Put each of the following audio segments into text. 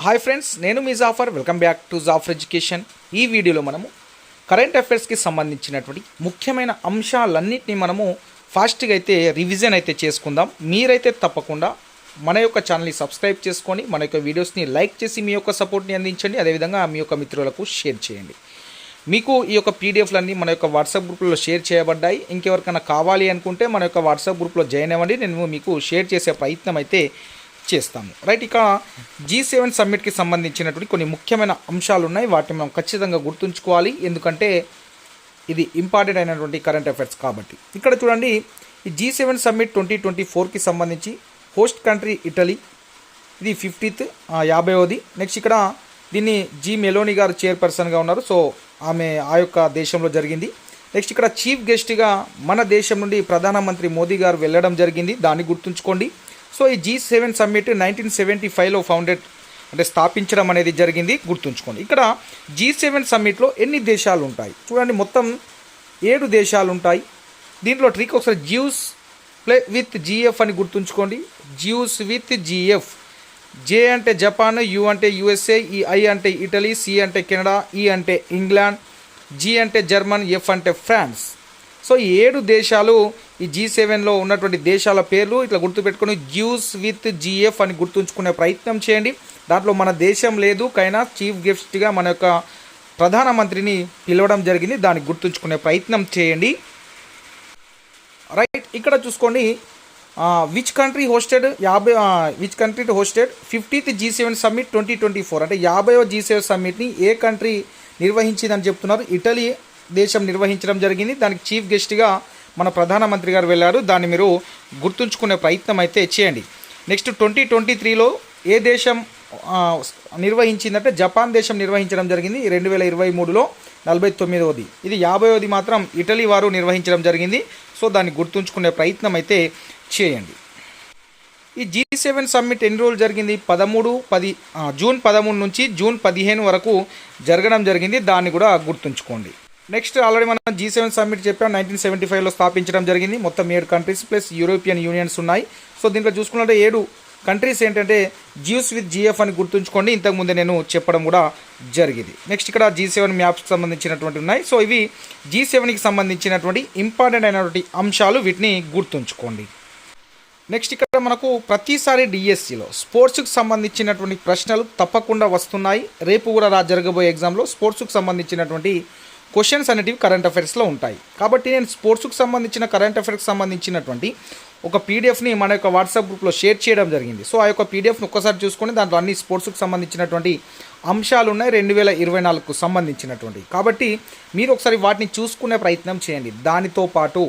Hi friends, నేను మీ Jafar. Welcome back to Jafar education. ఈ వీడియోలో మనము కరెంట్ అఫైర్స్కి సంబంధించినటువంటి ముఖ్యమైన అంశాలన్నింటినీ మనము ఫాస్ట్గా అయితే రివిజన్ అయితే చేసుకుందాం. మీరైతే తప్పకుండా మన యొక్క ఛానల్ని సబ్స్క్రైబ్ చేసుకొని మన యొక్క వీడియోస్ని లైక్ చేసి మీ యొక్క సపోర్ట్ని అందించండి. అదేవిధంగా మీ యొక్క మిత్రులకు షేర్ చేయండి. మీకు ఈ యొక్క పీడిఎఫ్లన్నీ మన యొక్క వాట్సాప్ గ్రూప్లో షేర్ చేయబడ్డాయి. ఇంకెవరికైనా కావాలి అనుకుంటే మన యొక్క వాట్సాప్ గ్రూప్లో జాయిన్ అవ్వండి. నేను మీకు షేర్ చేసే ప్రయత్నం అయితే చేస్తాము. రైట్, ఇక G7 సమ్మిట్కి సంబంధించినటువంటి కొన్ని ముఖ్యమైన అంశాలు ఉన్నాయి. వాటిని మనం ఖచ్చితంగా గుర్తుంచుకోవాలి, ఎందుకంటే ఇది ఇంపార్టెంట్ అయినటువంటి కరెంట్ అఫైర్స్ కాబట్టి. ఇక్కడ చూడండి, ఈ G7 సమ్మిట్ 2024కి సంబంధించి హోస్ట్ కంట్రీ ఇటలీ, ఇది 50వ. నెక్స్ట్ ఇక్కడ దీన్ని జీ మెలోని గారు చైర్పర్సన్గా ఉన్నారు. సో ఆమె ఆ యొక్క దేశంలో జరిగింది. నెక్స్ట్ ఇక్కడ చీఫ్ గెస్ట్గా మన దేశం నుండి ప్రధానమంత్రి మోదీ గారు వెళ్ళడం జరిగింది, దాన్ని గుర్తుంచుకోండి. సో ఈ G7 సమ్మిట్ 1975లో స్థాపించడం అనేది జరిగింది, గుర్తుంచుకోండి. ఇక్కడ G7 సమ్మిట్లో ఎన్ని దేశాలు ఉంటాయి చూడండి, మొత్తం 7 దేశాలు ఉంటాయి. దీంట్లో ట్రిక్ ఒకసారి జ్యూస్ ప్లే విత్ GF అని గుర్తుంచుకోండి. Juice with GF. జే అంటే జపాన్, యు అంటే USA, ఈ I అంటే ఇటలీ, C అంటే కెనడా, E అంటే ఇంగ్లాండ్, G అంటే జర్మన్, F అంటే ఫ్రాన్స్. సో ఈ 7 దేశాలు ఈ G7లో ఉన్నటువంటి దేశాల పేర్లు ఇట్లా గుర్తుపెట్టుకొని జ్యూస్ విత్ GF అని గుర్తుంచుకునే ప్రయత్నం చేయండి. దాంట్లో మన దేశం లేదు, కైనా చీఫ్ గెస్ట్గా మన యొక్క ప్రధానమంత్రిని పిలవడం జరిగింది, దాన్ని గుర్తుంచుకునే ప్రయత్నం చేయండి. రైట్, ఇక్కడ చూసుకోండి, which country hosted 50th G7 summit 2024, అంటే 50వ G7 సమ్మిట్ని ఏ కంట్రీ నిర్వహించిందని చెప్తున్నారు. ఇటలీ దేశం నిర్వహించడం జరిగింది. దానికి చీఫ్ గెస్ట్గా మన ప్రధానమంత్రి గారు వెళ్ళారు, దాన్ని మీరు గుర్తుంచుకునే ప్రయత్నం అయితే చేయండి. నెక్స్ట్ 2023లో ఏ దేశం నిర్వహించిందంటే జపాన్ దేశం నిర్వహించడం జరిగింది. 2023లో 49వది. ఇది 50వది మాత్రం ఇటలీ వారు నిర్వహించడం జరిగింది. సో దాన్ని గుర్తుంచుకునే ప్రయత్నం అయితే చేయండి. ఈ G7 సమ్మిట్ ఎన్ని రోజులు జరిగింది? జూన్ 13 నుంచి జూన్ 15 వరకు జరగడం జరిగింది, దాన్ని కూడా గుర్తుంచుకోండి. నెక్స్ట్ ఆల్రెడీ మనం G7 సమ్మిట్ చెప్పాం, 1975లో స్థాపించడం జరిగింది. మొత్తం 7 కంట్రీస్ ప్లస్ యూరోపియన్ యూనియన్స్ ఉన్నాయి. సో దీంట్లో చూసుకున్నట్టే 7 కంట్రీస్ ఏంటంటే జ్యూస్ విత్ GF అని గుర్తుంచుకోండి, ఇంతకుముందే నేను చెప్పడం కూడా జరిగింది. నెక్స్ట్ ఇక్కడ G7 మ్యాప్స్కి సంబంధించినటువంటి ఉన్నాయి. సో ఇవి G7కి సంబంధించినటువంటి ఇంపార్టెంట్ అయినటువంటి అంశాలు, వీటిని గుర్తుంచుకోండి. నెక్స్ట్ ఇక్కడ మనకు ప్రతిసారి డిఎస్సిలో స్పోర్ట్స్కి సంబంధించినటువంటి ప్రశ్నలు తప్పకుండా వస్తున్నాయి. రేపు కూడా జరగబోయే ఎగ్జామ్లో స్పోర్ట్స్కి సంబంధించినటువంటి క్వశ్చన్స్ అనేటివి కరెంట్ అఫైర్స్లో ఉంటాయి. కాబట్టి నేను స్పోర్ట్స్కి సంబంధించిన కరెంట్ అఫైర్స్కి సంబంధించినటువంటి ఒక పీడిఎఫ్ని మన యొక్క వాట్సాప్ గ్రూప్లో షేర్ చేయడం జరిగింది. సో ఆ యొక్క పీడిఎఫ్ని ఒక్కసారి చూసుకొని దాంట్లో అన్ని స్పోర్ట్స్కి సంబంధించినటువంటి అంశాలు ఉన్నాయి, 2024కు సంబంధించినటువంటి. కాబట్టి మీరు ఒకసారి వాటిని చూసుకునే ప్రయత్నం చేయండి. దానితో పాటు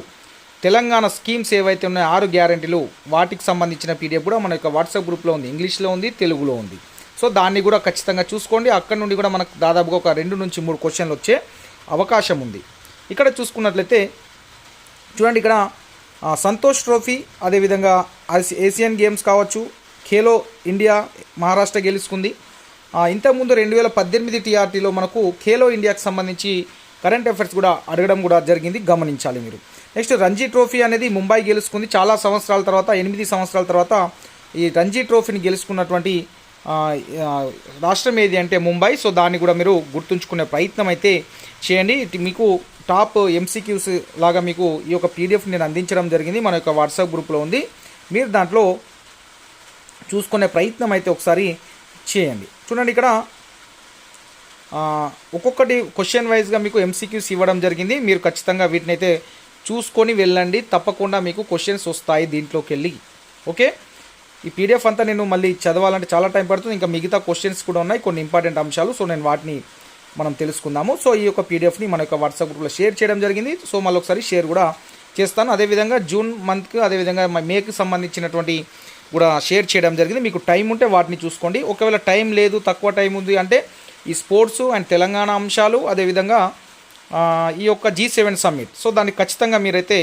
తెలంగాణ స్కీమ్స్ ఏవైతే ఉన్నాయో 6 గ్యారెంటీలు, వాటికి సంబంధించిన పీడిఎఫ్ కూడా మన యొక్క వాట్సాప్ గ్రూప్లో ఉంది. ఇంగ్లీష్లో ఉంది, తెలుగులో ఉంది. సో దాన్ని కూడా ఖచ్చితంగా చూసుకోండి. అక్కడ నుండి కూడా మనకు దాదాపుగా ఒక 2 నుంచి 3 క్వశ్చన్లు వచ్చే అవకాశం ఉంది. ఇక్కడ చూసుకున్నట్లయితే చూడండి, ఇక్కడ సంతోష్ ట్రోఫీ, అదేవిధంగా ఏషియన్ గేమ్స్ కావచ్చు, ఖేలో ఇండియా మహారాష్ట్ర గెలుచుకుంది. ఇంతకుముందు 2018 TRTలో మనకు ఖేలో ఇండియాకి సంబంధించి కరెంట్ అఫైర్స్ కూడా అడగడం కూడా జరిగింది, గమనించాలి మీరు. నెక్స్ట్ రంజీ ట్రోఫీ అనేది ముంబై గెలుచుకుంది. చాలా సంవత్సరాల తర్వాత, 8 సంవత్సరాల తర్వాత ఈ రంజీ ట్రోఫీని గెలుచుకున్నటువంటి రాష్ట్రం ఏది అంటే ముంబై. సో దాన్ని కూడా మీరు గుర్తుంచుకునే ప్రయత్నం అయితే చేయండి. మీకు టాప్ MCQs లాగా మీకు ఈ యొక్క పీడిఎఫ్ నేను అందించడం జరిగింది, మన యొక్క వాట్సాప్ గ్రూప్లో ఉంది. మీరు దాంట్లో చూసుకునే ప్రయత్నం అయితే ఒకసారి చేయండి. చూడండి, ఇక్కడ ఒక్కొక్కటి క్వశ్చన్ వైజ్గా మీకు MCQs ఇవ్వడం జరిగింది. మీరు ఖచ్చితంగా వీటిని అయితే చూసుకొని వెళ్ళండి, తప్పకుండా మీకు క్వశ్చన్స్ వస్తాయి దీంట్లోకి వెళ్ళి. ఓకే, ఈ పీడిఎఫ్ అంతా నేను మళ్ళీ చదవాలంటే చాలా టైం పడుతుంది. ఇంకా మిగతా క్వశ్చన్స్ కూడా ఉన్నాయి, కొన్ని ఇంపార్టెంట్ అంశాలు. సో నేను వాటిని మనం తెలుసుకుందాము. సో ఈ యొక్క పీడిఎఫ్ని మన యొక్క వాట్సాప్ గ్రూప్లో షేర్ చేయడం జరిగింది. సో మళ్ళీ ఒకసారి షేర్ కూడా చేస్తాను. అదేవిధంగా జూన్ మంత్కి, అదేవిధంగా మేకి సంబంధించినటువంటి కూడా షేర్ చేయడం జరిగింది. మీకు టైం ఉంటే వాటిని చూసుకోండి. ఒకవేళ టైం లేదు, తక్కువ టైం ఉంది అంటే ఈ స్పోర్ట్స్ అండ్ తెలంగాణ అంశాలు, అదేవిధంగా ఈ యొక్క G7 సమ్మిట్, సో దాన్ని ఖచ్చితంగా మీరైతే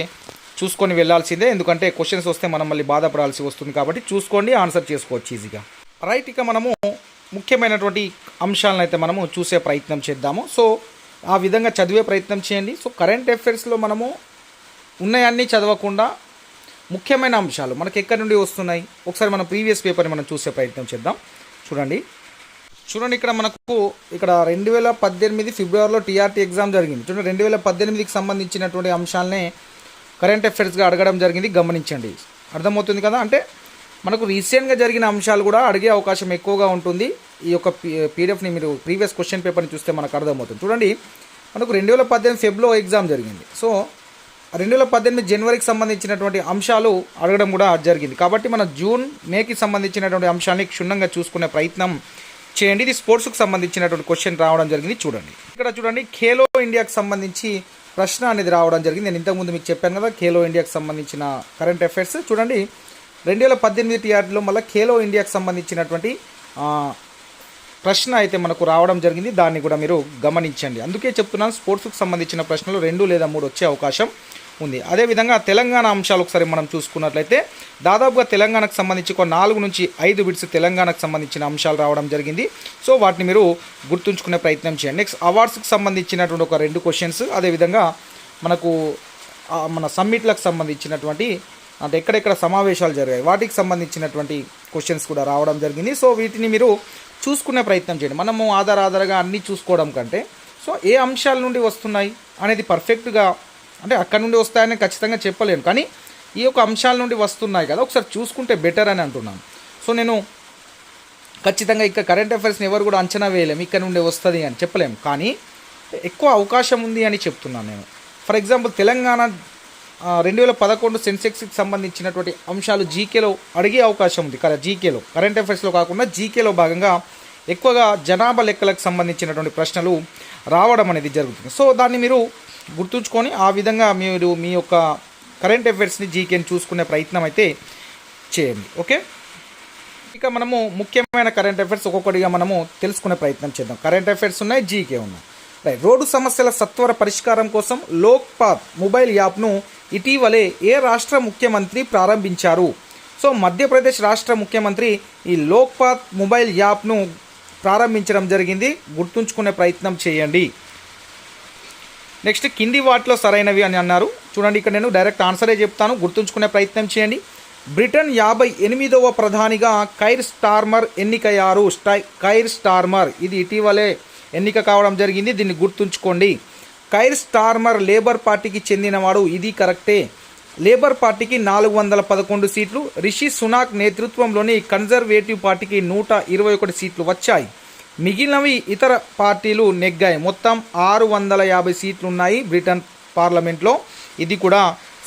చూసుకొని వెళ్ళాల్సిందే. ఎందుకంటే క్వశ్చన్స్ వస్తే మనం మళ్ళీ బాధపడాల్సి వస్తుంది, కాబట్టి చూసుకోండి, ఆన్సర్ చేసుకోవచ్చు ఈజీగా. రైట్, ఇక మనము ముఖ్యమైనటువంటి అంశాలను అయితే మనము చూసే ప్రయత్నం చేద్దాము. సో ఆ విధంగా చదివే ప్రయత్నం చేయండి. సో కరెంట్ అఫైర్స్లో మనము ఉన్నాయన్నీ చదవకుండా ముఖ్యమైన అంశాలు మనకి ఎక్కడి నుండి వస్తున్నాయి ఒకసారి మనం ప్రీవియస్ పేపర్ని మనం చూసే ప్రయత్నం చేద్దాం. చూడండి, చూడండి ఇక్కడ మనకు ఇక్కడ 2018 ఫిబ్రవరిలో టీఆర్టీ ఎగ్జామ్ జరిగింది. చూడండి 2018కి సంబంధించినటువంటి అంశాలనే కరెంట్ అఫైర్స్గా అడగడం జరిగింది, గమనించండి. అర్థమవుతుంది కదా. అంటే మనకు రీసెంట్గా జరిగిన అంశాలు కూడా అడిగే అవకాశం ఎక్కువగా ఉంటుంది. ఈ యొక్క పీడిఎఫ్ని మీరు ప్రీవియస్ క్వశ్చన్ పేపర్ని చూస్తే మనకు అర్థమవుతుంది. చూడండి మనకు 2018 ఫెబ్లో ఎగ్జామ్ జరిగింది. సో 2018 జనవరికి సంబంధించినటువంటి అంశాలు అడగడం కూడా జరిగింది. కాబట్టి మన జూన్ మేకి సంబంధించినటువంటి అంశాన్ని క్షుణ్ణంగా చూసుకునే ప్రయత్నం చేయండి. ఇది స్పోర్ట్స్కి సంబంధించినటువంటి క్వశ్చన్ రావడం జరిగింది. చూడండి ఇక్కడ చూడండి ఖేలో ఇండియాకి సంబంధించి ప్రశ్న అనేది రావడం జరిగింది. నేను ఇంతకుముందు మీకు చెప్పాను కదా ఖేలో ఇండియాకి సంబంధించిన కరెంట్ అఫైర్స్. చూడండి 2018 టీఆర్టీలో మళ్ళీ ఖేలో ఇండియాకి సంబంధించినటువంటి ప్రశ్న అయితే మనకు రావడం జరిగింది. దాన్ని కూడా మీరు గమనించండి. అందుకే చెప్తున్నాను స్పోర్ట్స్కి సంబంధించిన ప్రశ్నలు 2 లేదా 3 వచ్చే అవకాశం ఉంది. అదేవిధంగా తెలంగాణ అంశాలు ఒకసారి మనం చూసుకున్నట్లయితే దాదాపుగా తెలంగాణకు సంబంధించి ఒక 4 నుంచి 5 బిట్స్ తెలంగాణకు సంబంధించిన అంశాలు రావడం జరిగింది. సో వాటిని మీరు గుర్తుంచుకునే ప్రయత్నం చేయండి. నెక్స్ట్ అవార్డ్స్కి సంబంధించినటువంటి ఒక 2 క్వశ్చన్స్, అదేవిధంగా మనకు మన సమ్మిట్లకు సంబంధించినటువంటి అంటే ఎక్కడెక్కడ సమావేశాలు జరిగాయి వాటికి సంబంధించినటువంటి క్వశ్చన్స్ కూడా రావడం జరిగింది. సో వీటిని మీరు చూసుకునే ప్రయత్నం చేయండి. మనము ఆధారంగా అన్నీ చూసుకోవడం కంటే సో ఏ అంశాల నుండి వస్తున్నాయి అనేది పర్ఫెక్ట్గా అంటే అక్కడ నుండి వస్తాయని ఖచ్చితంగా చెప్పలేను, కానీ ఈ యొక్క అంశాల నుండి వస్తున్నాయి కదా ఒకసారి చూసుకుంటే బెటర్ అని అంటున్నాను. సో నేను ఖచ్చితంగా ఇక్కడ కరెంట్ అఫైర్స్ని ఎవరు కూడా అంచనా వేయలేము ఇక్కడ నుండి వస్తుంది అని చెప్పలేము, కానీ ఎక్కువ అవకాశం ఉంది అని చెప్తున్నాను నేను. ఫర్ ఎగ్జాంపుల్ తెలంగాణ 2011 సెన్సెక్స్కి సంబంధించినటువంటి అంశాలు జీకేలో అడిగే అవకాశం ఉంది. జీకేలో కరెంట్ అఫైర్స్లో కాకుండా జీకేలో భాగంగా ఎక్కువగా జనాభా లెక్కలకు సంబంధించినటువంటి ప్రశ్నలు రావడం అనేది జరుగుతుంది. సో దాన్ని మీరు గుర్తుంచుకొని ఆ విధంగా మీరు మీ యొక్క కరెంట్ అఫైర్స్ని జీకేని చూసుకునే ప్రయత్నం అయితే చేయండి. ఓకే, ఇక మనము ముఖ్యమైన కరెంట్ అఫైర్స్ ఒక్కొక్కటిగా మనము తెలుసుకునే ప్రయత్నం చేద్దాం. కరెంట్ అఫైర్స్ ఉన్నాయి, జీకే ఉన్నాయి. రైట్. రోడ్డు సమస్యల సత్వర పరిష్కారం కోసం లోక్పాత్ మొబైల్ యాప్ను ఇటీవలే ఏ రాష్ట్ర ముఖ్యమంత్రి ప్రారంభించారు? సో మధ్యప్రదేశ్ రాష్ట్ర ముఖ్యమంత్రి ఈ లోక్పాత్ మొబైల్ యాప్ను ప్రారంభించడం జరిగింది. గుర్తుంచుకునే ప్రయత్నం చేయండి. నెక్స్ట్ కింది వాటిలో సరైనవి అని అన్నారు. చూడండి ఇక్కడ నేను డైరెక్ట్ ఆన్సరే చెప్తాను, గుర్తుంచుకునే ప్రయత్నం చేయండి. బ్రిటన్ 58వ ప్రధానిగా కైర్ స్టార్మర్ ఎన్నికయ్యారు. కైర్ స్టార్మర్ ఇది ఇటీవలే ఎన్నిక కావడం జరిగింది, దీన్ని గుర్తుంచుకోండి. కైర్ స్టార్మర్ లేబర్ పార్టీకి చెందినవాడు, ఇది కరెక్టే. లేబర్ పార్టీకి 411 సీట్లు, రిషి సునాక్ నేతృత్వంలోని కన్జర్వేటివ్ పార్టీకి 121 సీట్లు వచ్చాయి. మిగిలినవి ఇతర పార్టీలు నెగ్గాయి. మొత్తం 650 సీట్లు ఉన్నాయి బ్రిటన్ పార్లమెంట్లో, ఇది కూడా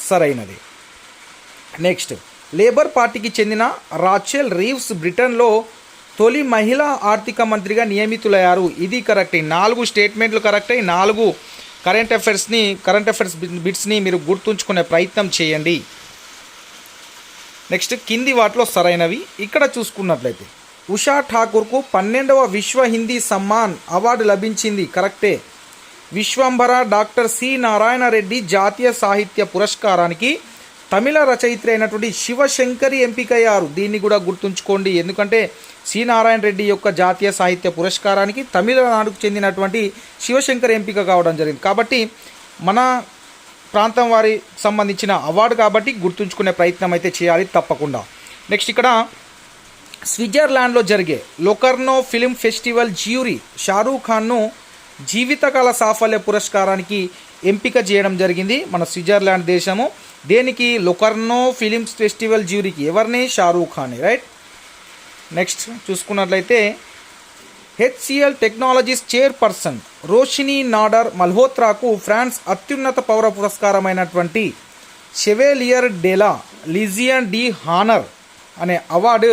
సరైనది. నెక్స్ట్ లేబర్ పార్టీకి చెందిన రాచెల్ రీవ్స్ బ్రిటన్లో తొలి మహిళా ఆర్థిక మంత్రిగా నియమితులయ్యారు, ఇది కరెక్టే. 4 స్టేట్మెంట్లు కరెక్టే. 4 కరెంట్ అఫైర్స్ బిట్స్ని మీరు గుర్తుంచుకునే ప్రయత్నం చేయండి. నెక్స్ట్ కింది వాటిలో సరైనవి ఇక్కడ చూసుకున్నట్లయితే ఉషా ఠాకూర్కు 12వ విశ్వ హిందీ సమ్మాన్ అవార్డు లభించింది, కరెక్టే. విశ్వంభర డాక్టర్ సి నారాయణ రెడ్డి జాతీయ సాహిత్య పురస్కారానికి తమిళ రచయిత్రి అయినటువంటి శివశంకరి ఎంపికయ్యారు, దీన్ని కూడా గుర్తుంచుకోండి. ఎందుకంటే సి నారాయణ రెడ్డి యొక్క జాతీయ సాహిత్య పురస్కారానికి తమిళనాడుకు చెందినటువంటి శివశంకర్ ఎంపిక కావడం జరిగింది. కాబట్టి మన ప్రాంతం వారికి సంబంధించిన అవార్డు కాబట్టి గుర్తుంచుకునే ప్రయత్నం అయితే చేయాలి తప్పకుండా. నెక్స్ట్ ఇక్కడ స్విట్జర్లాండ్లో జరిగే లొకర్నో ఫిల్మ్ ఫెస్టివల్ జ్యూరీ షారూఖ్ ఖాన్ను జీవితకాల సాఫల్య పురస్కారానికి ఎంపిక చేయడం జరిగింది. మన స్విట్జర్లాండ్ దేశము దేనికి? లొకర్నో ఫిలిమ్స్ ఫెస్టివల్ జ్యూరీకి. ఎవరిని? షారూఖ్ ఖాన్, రైట్. నెక్స్ట్ చూసుకున్నట్లయితే HCL technologies chairperson Roshni Nadar మల్హోత్రాకు ఫ్రాన్స్ అత్యున్నత పౌర పురస్కారమైనటువంటి chevalier de la legion d' honour అనే అవార్డు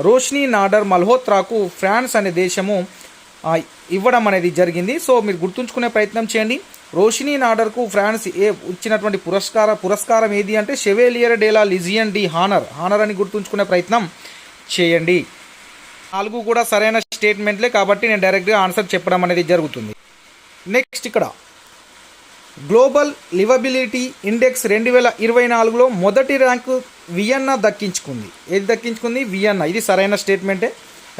రోషిని నాడర్ మల్హోత్రాకు ఫ్రాన్స్ అనే దేశము ఇవ్వడం అనేది జరిగింది. సో మీరు గుర్తుంచుకునే ప్రయత్నం చేయండి. రోషిని నాడర్కు ఫ్రాన్స్ ఇచ్చినటువంటి పురస్కారం ఏది అంటే షెవేలియర్ డెలా లిజియన్ డి హానర్ అని గుర్తుంచుకునే ప్రయత్నం చేయండి. 4 కూడా సరైన స్టేట్మెంట్లే కాబట్టి నేను డైరెక్ట్గా ఆన్సర్ చెప్పడం అనేది జరుగుతుంది. నెక్స్ట్ ఇక్కడ గ్లోబల్ లివబిలిటీ ఇండెక్స్ 2024లో మొదటి ర్యాంకు వియన్నా దక్కించుకుంది. ఏది దక్కించుకుంది? వియన్నా. ఇది సరైన స్టేట్మెంటే.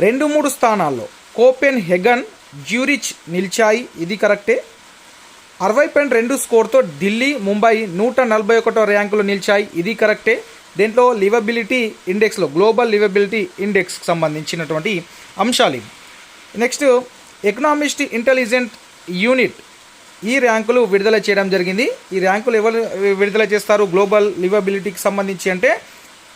2-3 స్థానాల్లో కోపెన్ హెగన్, జ్యూరిచ్ నిలిచాయి, ఇది కరెక్టే. 60.2 స్కోర్తో ఢిల్లీ, ముంబై 141వ ర్యాంకులో నిలిచాయి, ఇది కరెక్టే. దీంట్లో లివబిలిటీ ఇండెక్స్లో గ్లోబల్ లివబిలిటీ ఇండెక్స్కి సంబంధించినటువంటి అంశాలు ఇవి. నెక్స్ట్ ఎకనామిస్ట్ ఇంటెలిజెంట్ యూనిట్ ఈ ర్యాంకులు విడుదల చేయడం జరిగింది. ఈ ర్యాంకులు ఎవరు విడుదల చేస్తారు? గ్లోబల్ లివబిలిటీకి సంబంధించి అంటే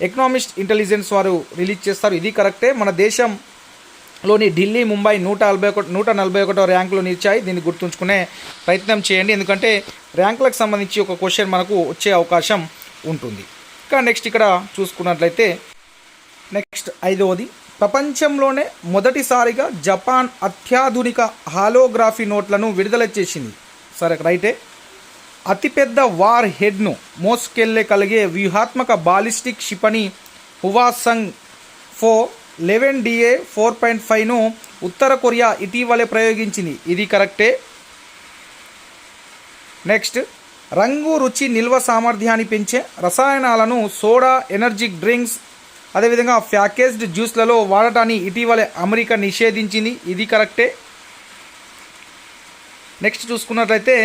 ఎకనామిస్ట్ ఇంటెలిజెన్స్ వారు రిలీజ్ చేస్తారు. ఇది కరెక్టే. మన దేశంలోని ఢిల్లీ, ముంబై 141 ర్యాంకులు నిలిచాయి. దీన్ని గుర్తుంచుకునే ప్రయత్నం చేయండి, ఎందుకంటే ర్యాంకులకు సంబంధించి ఒక క్వశ్చన్ మనకు వచ్చే అవకాశం ఉంటుంది. ఇంకా నెక్స్ట్ ఇక్కడ చూసుకున్నట్లయితే నెక్స్ట్ 5వది, ప్రపంచంలోనే మొదటిసారిగా జపాన్ అత్యాధునిక హాలోగ్రఫీ నోట్లను విడుదల చేసింది. సరే, రైటే. అతిపెద్ద వార్ హెడ్ను మోసుకెళ్ళగలిగే వ్యూహాత్మక బాలిస్టిక్ క్షిపణి హువాసంగ్ 11DA 4.5ను ఉత్తర కొరియా ఇటీవలే ప్రయోగించింది. ఇది కరెక్టే. నెక్స్ట్, రంగు, రుచి, నిల్వ సామర్థ్యాన్ని పెంచే రసాయనాలను సోడా, ఎనర్జీ డ్రింక్స్, అదేవిధంగా ప్యాకేజ్డ్ జ్యూస్లలో వాడటాన్ని ఇటీవలే అమెరికా నిషేధించింది. ఇది కరెక్టే. నెక్స్ట్ చూసుకున్నట్లయితే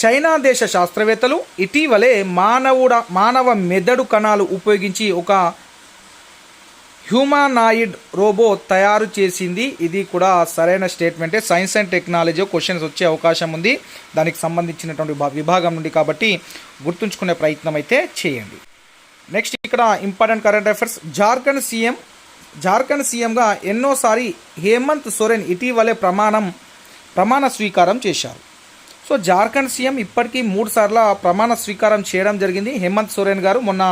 చైనా దేశ శాస్త్రవేత్తలు ఇటీవలే మానవ మెదడు కణాలు ఉపయోగించి ఒక హ్యూమనాయిడ్ రోబో తయారు చేసింది. ఇది కూడా సరైన స్టేట్మెంటే. సైన్స్ అండ్ టెక్నాలజీ క్వశ్చన్స్ వచ్చే అవకాశం ఉంది దానికి సంబంధించినటువంటి విభాగం నుండి, కాబట్టి గుర్తుంచుకునే ప్రయత్నం అయితే చేయండి. నెక్స్ట్ ఇక్కడ ఇంపార్టెంట్ కరెంట్ అఫైర్స్. జార్ఖండ్ సీఎంగా ఎన్నోసారి హేమంత్ సోరెన్ ఇటీవలే ప్రమాణ స్వీకారం చేశారు. సో జార్ఖండ్ సీఎం ఇప్పటికీ 3 సార్లు ప్రమాణ స్వీకారం చేయడం జరిగింది. హేమంత్ సోరెన్ గారు మొన్న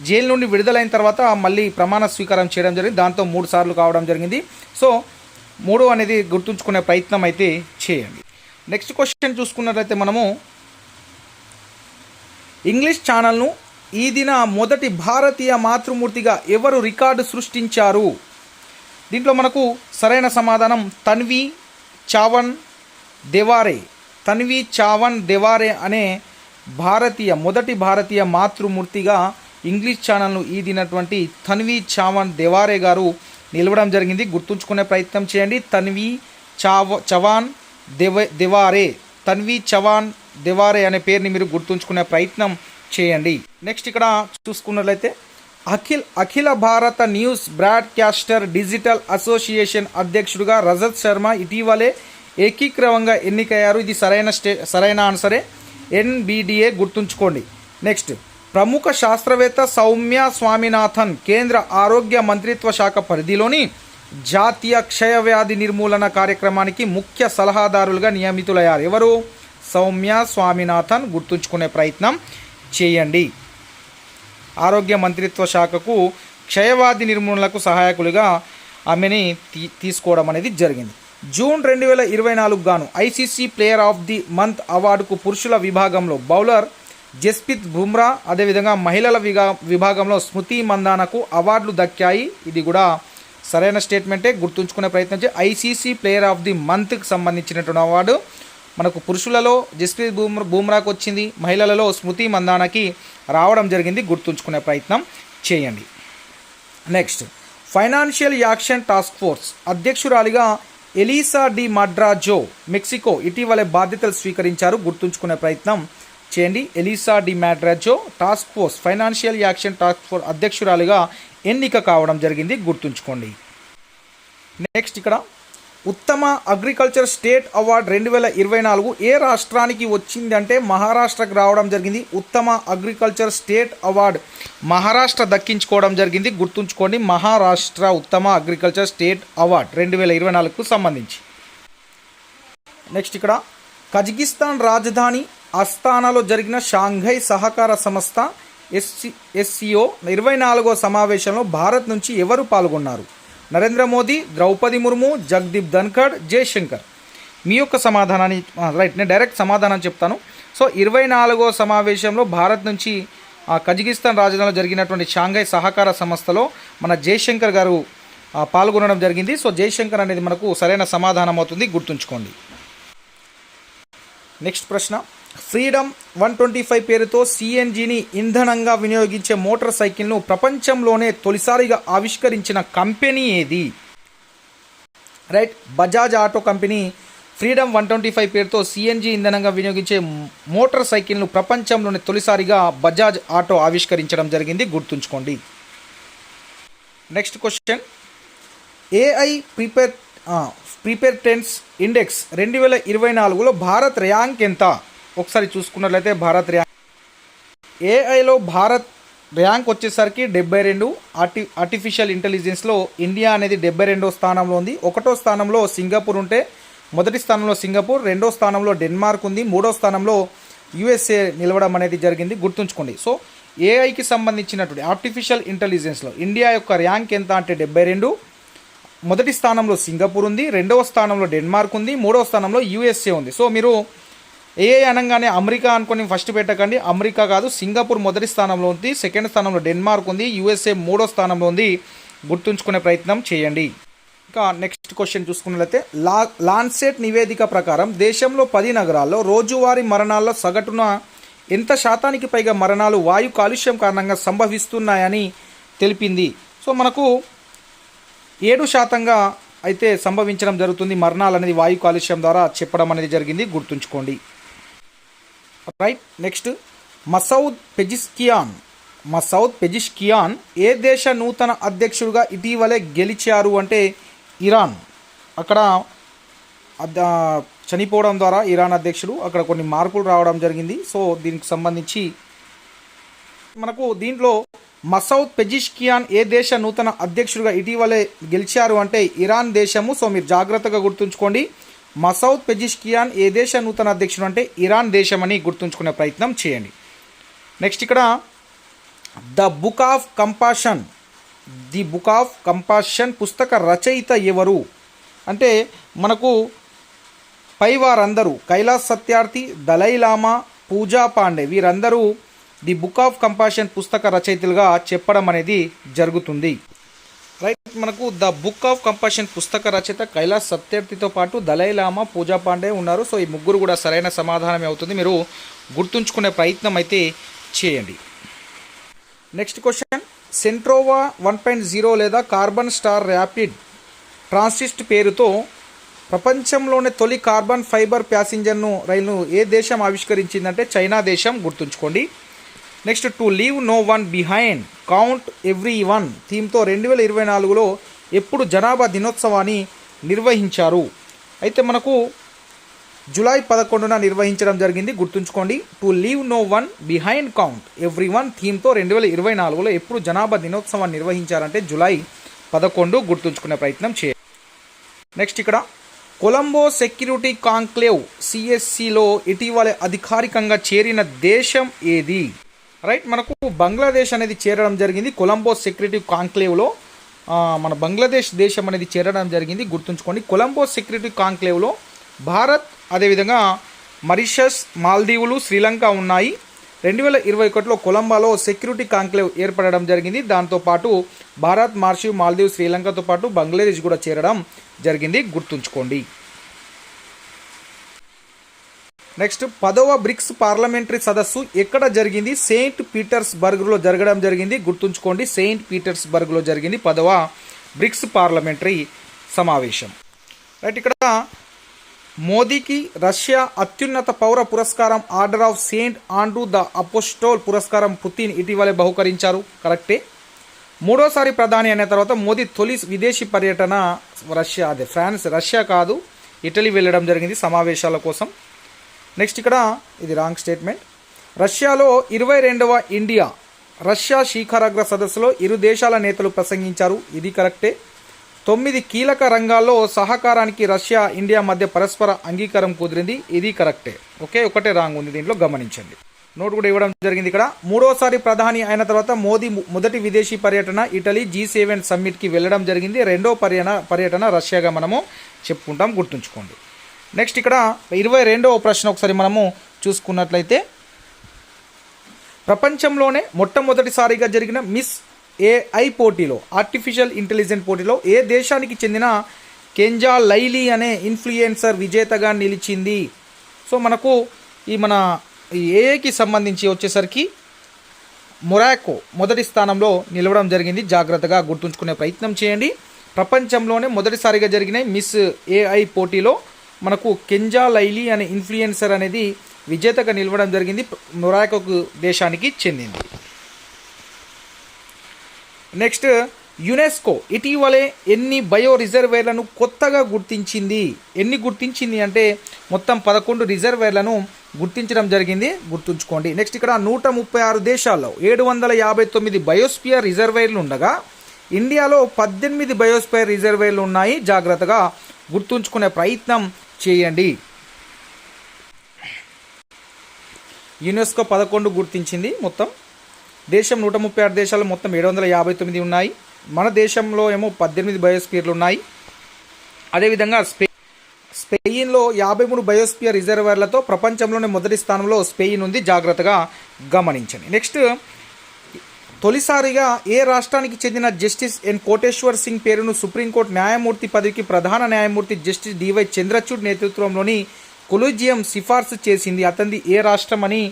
జైలు నుండి విడుదలైన తర్వాత మళ్ళీ ప్రమాణ స్వీకారం చేయడం జరిగింది. దాంతో 3 సార్లు కావడం జరిగింది. సో 3 అనేది గుర్తుంచుకునే ప్రయత్నం అయితే చేయండి. నెక్స్ట్ క్వశ్చన్ చూసుకున్నట్లయితే మనము ఇంగ్లీష్ ఛానల్ను ఈ దిన మొదటి భారతీయ మాతృమూర్తిగా ఎవరు రికార్డు సృష్టించారు? దీంట్లో మనకు సరైన సమాధానం తన్వి చావన్ దేవారే. తన్వి చావన్ దేవారే అనే మొదటి భారతీయ మాతృమూర్తిగా ఇంగ్లీష్ ఛానల్ను ఈ దినటువంటి తన్వి చావన్ దేవారే గారు నిలవడం జరిగింది. గుర్తుంచుకునే ప్రయత్నం చేయండి. తన్వి చవాన్ దేవారే, తన్వి చవాన్ దేవారే అనే పేరుని మీరు గుర్తుంచుకునే ప్రయత్నం చేయండి. నెక్స్ట్ ఇక్కడ చూసుకున్నట్లయితే అఖిల భారత న్యూస్ బ్రాడ్కాస్టర్ డిజిటల్ అసోసియేషన్ అధ్యక్షుడిగా రజత్ శర్మ ఇటీవలే ఏకీకృతంగా ఎన్నికయ్యారు. ఇది సరైన ఆన్సరే. NBDA గుర్తుంచుకోండి. నెక్స్ట్, ప్రముఖ శాస్త్రవేత్త సౌమ్య స్వామినాథన్ కేంద్ర ఆరోగ్య మంత్రిత్వ శాఖ పరిధిలోని జాతీయ క్షయవ్యాధి నిర్మూలన కార్యక్రమానికి ముఖ్య సలహాదారులుగా నియమితులయ్యారు. ఎవరు? సౌమ్య స్వామినాథన్. గుర్తుంచుకునే ప్రయత్నం చేయండి. ఆరోగ్య మంత్రిత్వ శాఖకు క్షయవ్యాధి నిర్మూలనకు సహాయకులుగా ఆమెని తీసుకోవడం అనేది జరిగింది. జూన్ 2024 గాను ICC player of the month అవార్డుకు పురుషుల విభాగంలో బౌలర్ జస్ప్రీత్ బుమ్రా, అదేవిధంగా మహిళల విభాగంలో స్మృతి మందానకు అవార్డులు దక్కాయి. ఇది కూడా సరైన స్టేట్మెంటే. గుర్తుంచుకునే ప్రయత్నం చేయి. ICC ప్లేయర్ ఆఫ్ ది మంత్కి సంబంధించినటువంటి అవార్డు మనకు పురుషులలో జస్ప్రీత్ బుమ్రాకు వచ్చింది, మహిళలలో స్మృతి మందానకి రావడం జరిగింది. గుర్తుంచుకునే ప్రయత్నం చేయండి. Next, financial action task force అధ్యక్షురాలిగా ఎలిసా డి మడ్రాజో మెక్సికో ఇటీవలే బాధ్యతలు స్వీకరించారు. గుర్తుంచుకునే ప్రయత్నం చేయండి. Elisa de Madrazo task force financial action task force అధ్యక్షురాలిగా ఎన్నిక కావడం జరిగింది. గుర్తుంచుకోండి. నెక్స్ట్ ఇక్కడ ఉత్తమ అగ్రికల్చర్ స్టేట్ అవార్డ్ 2024 ఏ రాష్ట్రానికి వచ్చింది అంటే మహారాష్ట్రకు రావడం జరిగింది. ఉత్తమ అగ్రికల్చర్ స్టేట్ అవార్డ్ మహారాష్ట్ర దక్కించుకోవడం జరిగింది. గుర్తుంచుకోండి, మహారాష్ట్ర ఉత్తమ అగ్రికల్చర్ స్టేట్ అవార్డ్ 2024కు సంబంధించి. నెక్స్ట్ ఇక్కడ కజకిస్తాన్ రాజధాని అస్తానాలో జరిగిన షాంఘై సహకార సంస్థ SCO 24వ సమావేశంలో భారత్ నుంచి ఎవరు పాల్గొన్నారు? నరేంద్ర మోదీ, ద్రౌపది ముర్ము, జగదీప్ ధన్ఖడ్, జయశంకర్. మీ యొక్క సమాధానాన్ని రైట్, నేను డైరెక్ట్ సమాధానం చెప్తాను. సో 24వ సమావేశంలో భారత్ నుంచి కజకిస్తాన్ రాజధానిలో జరిగినటువంటి షాంఘై సహకార సంస్థలో మన జయశంకర్ గారు పాల్గొనడం జరిగింది. సో జయశంకర్ అనేది మనకు సరైన సమాధానం అవుతుంది. గుర్తుంచుకోండి. నెక్స్ట్ ప్రశ్న, ఫ్రీడమ్ 125 పేరుతో CNGని ఇంధనంగా వినియోగించే మోటార్ సైకిల్ను ప్రపంచంలోనే తొలిసారిగా ఆవిష్కరించిన కంపెనీ ఏది? Right, Bajaj auto company freedom 125 పేరుతో CNG ఇంధనంగా వినియోగించే మోటార్ సైకిల్ను ప్రపంచంలోనే తొలిసారిగా బజాజ్ ఆటో ఆవిష్కరించడం జరిగింది. గుర్తుంచుకోండి. Next question, AI preparedness index 2024లో భారత్ ర్యాంక్ ఎంత? ఒకసారి చూసుకున్నట్లయితే భారత్ ర్యాంక్ ఏఐలో భారత్ ర్యాంక్ వచ్చేసరికి 72. ఆర్టిఫిషియల్ ఇంటెలిజెన్స్లో ఇండియా అనేది 72వ స్థానంలో ఉంది. 1వ స్థానంలో సింగపూర్ ఉంటే మొదటి స్థానంలో సింగపూర్, 2వ స్థానంలో డెన్మార్క్ ఉంది, 3వ స్థానంలో యుఎస్ఏ నిలవడం అనేది జరిగింది. గుర్తుంచుకోండి. సో ఏఐకి సంబంధించినటువంటి ఆర్టిఫిషియల్ ఇంటెలిజెన్స్లో ఇండియా యొక్క ర్యాంక్ ఎంత అంటే 72. మొదటి స్థానంలో సింగపూర్ ఉంది, 2వ స్థానంలో డెన్మార్క్ ఉంది, 3వ స్థానంలో యుఎస్ఏ ఉంది. సో మీరు ఏఐ అనగానే అమెరికా అనుకొని ఫస్ట్ పెట్టకండి. అమెరికా కాదు, సింగపూర్ మొదటి స్థానంలో ఉంది, సెకండ్ స్థానంలో డెన్మార్క్ ఉంది, యుఎస్ఏ 3వ స్థానంలో ఉంది. గుర్తుంచుకునే ప్రయత్నం చేయండి. ఇంకా నెక్స్ట్ క్వశ్చన్ చూసుకున్నట్లయితే లాన్సెట్ నివేదిక ప్రకారం దేశంలో 10 నగరాల్లో రోజువారీ మరణాల్లో సగటున ఎంత శాతానికి పైగా మరణాలు వాయు కాలుష్యం కారణంగా సంభవిస్తున్నాయని తెలిపింది. సో మనకు 7% అయితే సంభవించడం జరుగుతుంది మరణాలు అనేది వాయు కాలుష్యం ద్వారా చెప్పడం అనేది జరిగింది. గుర్తుంచుకోండి. రైట్. నెక్స్ట్ మసౌద్ పెజిష్కియాన్ ఏ దేశ నూతన అధ్యక్షుడిగా ఇటీవలే గెలిచారు అంటే ఇరాన్. అక్కడ చనిపోవడం ద్వారా ఇరాన్ అధ్యక్షుడు అక్కడ కొన్ని మార్పులు రావడం జరిగింది. సో దీనికి సంబంధించి మనకు దీంట్లో మసౌద్ పెజిష్కియాన్ ఏ దేశ నూతన అధ్యక్షుడిగా ఇటీవలే గెలిచారు అంటే ఇరాన్ దేశము. సో మీరు జాగ్రత్తగా గుర్తుంచుకోండి. మసౌద్ పెజిష్కియాన్ ఏ దేశ నూతన అధ్యక్షుడు అంటే ఇరాన్ దేశం అని గుర్తుంచుకునే ప్రయత్నం చేయండి. నెక్స్ట్ ఇక్కడ ది బుక్ ఆఫ్ కంపాషన్ పుస్తక రచయిత ఎవరు అంటే మనకు పై వారందరూ కైలాస్ సత్యార్థి, దలైలామా, పూజా పాండే వీరందరూ ది బుక్ ఆఫ్ కంపాషన్ పుస్తక రచయితలుగా చెప్పడం అనేది జరుగుతుంది. రైట్. మనకు ద బుక్ ఆఫ్ కంపాషన్ పుస్తక రచయిత కైలాస్ సత్యార్థితో పాటు దలైలామా, పూజా పాండే ఉన్నారు. సో ఈ ముగ్గురు కూడా సరైన సమాధానమే అవుతుంది. మీరు గుర్తుంచుకునే ప్రయత్నం అయితే చేయండి. నెక్స్ట్ క్వశ్చన్ సెంట్రోవా 1.0 లేదా కార్బన్ స్టార్ ర్యాపిడ్ ట్రాన్సిస్ట్ పేరుతో ప్రపంచంలోనే తొలి కార్బన్ ఫైబర్ ప్యాసింజర్ను రైలును ఏ దేశం ఆవిష్కరించిందంటే చైనా దేశం. గుర్తుంచుకోండి. Next to leave no one behind count every one థీమ్తో 2024లో ఎప్పుడు జనాభా దినోత్సవాన్ని నిర్వహించారు అయితే మనకు జూలై 11న నిర్వహించడం జరిగింది. గుర్తుంచుకోండి. To leave no one behind count every one థీమ్తో 2024లో ఎప్పుడు జనాభా దినోత్సవాన్ని నిర్వహించారంటే జూలై 11. గుర్తుంచుకునే ప్రయత్నం చేయాలి. నెక్స్ట్ ఇక్కడ కొలంబో సెక్యూరిటీ కాంక్లేవ్ సిఎస్సిలో ఇటీవల అధికారికంగా చేరిన దేశం ఏది? రైట్. మనకు బంగ్లాదేశ్ అనేది చేరడం జరిగింది. కొలంబో సెక్యూరిటీ కాంక్లేవ్లో మన బంగ్లాదేశ్ దేశం అనేది చేరడం జరిగింది. గుర్తుంచుకోండి. కొలంబో సెక్యూరిటీ కాంక్లేవ్లో భారత్, అదేవిధంగా మారిషస్, మాల్దీవులు, శ్రీలంక ఉన్నాయి. 2021లో కొలంబోలో సెక్యూరిటీ కాంక్లేవ్ ఏర్పడడం జరిగింది. దాంతోపాటు భారత్, మారిషస్, మాల్దీవ్, శ్రీలంకతో పాటు బంగ్లాదేశ్ కూడా చేరడం జరిగింది. గుర్తుంచుకోండి. నెక్స్ట్ 10వ బ్రిక్స్ పార్లమెంటరీ సదస్సు ఎక్కడ జరిగింది? సెయింట్ పీటర్స్బర్గ్లో జరగడం జరిగింది. గుర్తుంచుకోండి. సెయింట్ పీటర్స్బర్గ్లో జరిగింది 10వ బ్రిక్స్ పార్లమెంటరీ సమావేశం. రైట్. ఇక్కడ మోదీకి రష్యా అత్యున్నత పౌర పురస్కారం order of Saint Andrew the apostle పురస్కారం పుతిన్ ఇటీవలే బహుకరించారు. కరెక్టే. 3వసారి ప్రధాని అయిన తర్వాత మోదీ తొలి విదేశీ పర్యటన రష్యా కాదు, ఇటలీ వెళ్ళడం జరిగింది సమావేశాల కోసం. నెక్స్ట్ ఇక్కడ ఇది రాంగ్ స్టేట్మెంట్. రష్యాలో 22వ ఇండియా రష్యా శిఖరాగ్ర సదస్సులో ఇరు దేశాల నేతలు ప్రసంగించారు. ఇది కరెక్టే. 9 కీలక రంగాల్లో సహకారానికి రష్యా, ఇండియా మధ్య పరస్పర అంగీకారం కుదిరింది. ఇది కరెక్టే. ఒకటే రాంగ్ ఉంది దీంట్లో, గమనించండి. నోట్ కూడా ఇవ్వడం జరిగింది ఇక్కడ. 3వసారి ప్రధాని అయిన తర్వాత మోదీ మొదటి విదేశీ పర్యటన ఇటలీ G7 సమ్మిట్కి వెళ్ళడం జరిగింది. 2వ పర్యటన రష్యాగా మనము చెప్పుకుంటాం. గుర్తుంచుకోండి. నెక్స్ట్ ఇక్కడ 22వ ప్రశ్న ఒకసారి మనము చూసుకున్నట్లయితే ప్రపంచంలోనే మొట్టమొదటిసారిగా జరిగిన మిస్ ఏఐ పోటీలో, ఆర్టిఫిషియల్ ఇంటెలిజెన్స్ పోటీలో ఏ దేశానికి చెందిన కెంజా లైలీ అనే ఇన్ఫ్లుయెన్సర్ విజేతగా నిలిచింది? సో మనకు మన ఏఐకి సంబంధించి వచ్చేసరికి మొరాకో మొదటి స్థానంలో నిలవడం జరిగింది. జాగ్రత్తగా గుర్తుంచుకునే ప్రయత్నం చేయండి. ప్రపంచంలోనే మొదటిసారిగా జరిగిన మిస్ ఏఐ పోటీలో మనకు కెంజా లైలీ అనే ఇన్ఫ్లుయెన్సర్ అనేది విజేతగా నిలవడం జరిగింది. మొరాకో దేశానికి చెందింది. నెక్స్ట్ యునెస్కో ఇటీవలే ఎన్ని బయో రిజర్వేర్లను కొత్తగా గుర్తించింది? ఎన్ని గుర్తించింది అంటే మొత్తం 11 రిజర్వేర్లను గుర్తించడం జరిగింది, గుర్తుంచుకోండి. నెక్స్ట్ ఇక్కడ 136 దేశాల్లో 759 బయోస్పియర్ రిజర్వేర్లు ఉండగా ఇండియాలో 18 బయోస్పియర్ రిజర్వేర్లు ఉన్నాయి. జాగ్రత్తగా గుర్తుంచుకునే ప్రయత్నం చేయండి. యునెస్కో 11 గుర్తించింది. మొత్తం దేశం 136 దేశాలు మొత్తం 759 ఉన్నాయి. మన దేశంలో ఏమో 18 బయోస్పియర్లు ఉన్నాయి. అదేవిధంగా స్పెయిన్లో 53 బయోస్పియర్ రిజర్వర్లతో ప్రపంచంలోనే మొదటి స్థానంలో స్పెయిన్ ఉంది. జాగ్రత్తగా గమనించండి. నెక్స్ట్ తొలిసారిగా ఏ రాష్ట్రానికి చెందిన జస్టిస్ ఎన్ కోటేశ్వర్ సింగ్ పేరును సుప్రీంకోర్టు న్యాయమూర్తి పదవికి ప్రధాన న్యాయమూర్తి జస్టిస్ డివై చంద్రచూడ్ నేతృత్వంలోని కొలీజియం సిఫార్సు చేసింది? అతనిది ఏ రాష్ట్రం అని